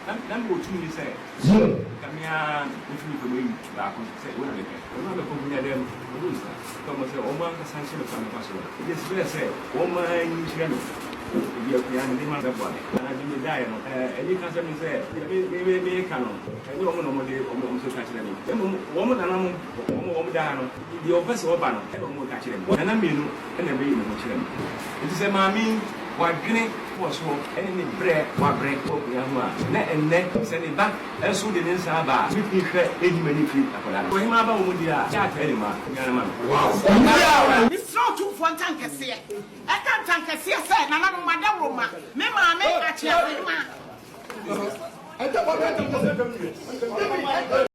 Number two is say, come here, if you could bring back and say, well, I'm not going to them. Come and say, oh, man, the sanction of some person. It is better say, oh, my, you can demand that one. And I didn't die. And you can say, maybe canon. I don't know what they almost catch them. Woman and I'm woman down. The office of Banner, I don't catch them. And I mean, and I mean, it is a mammy. What green was any bread, what bread, net and net, send it back, and so didn't Saba, if you had any many feet. For him, about Mudia, wow, it's not too fun tank here. I can't tank a sea, said, and I'm Madame Roma. Mamma, make a chair.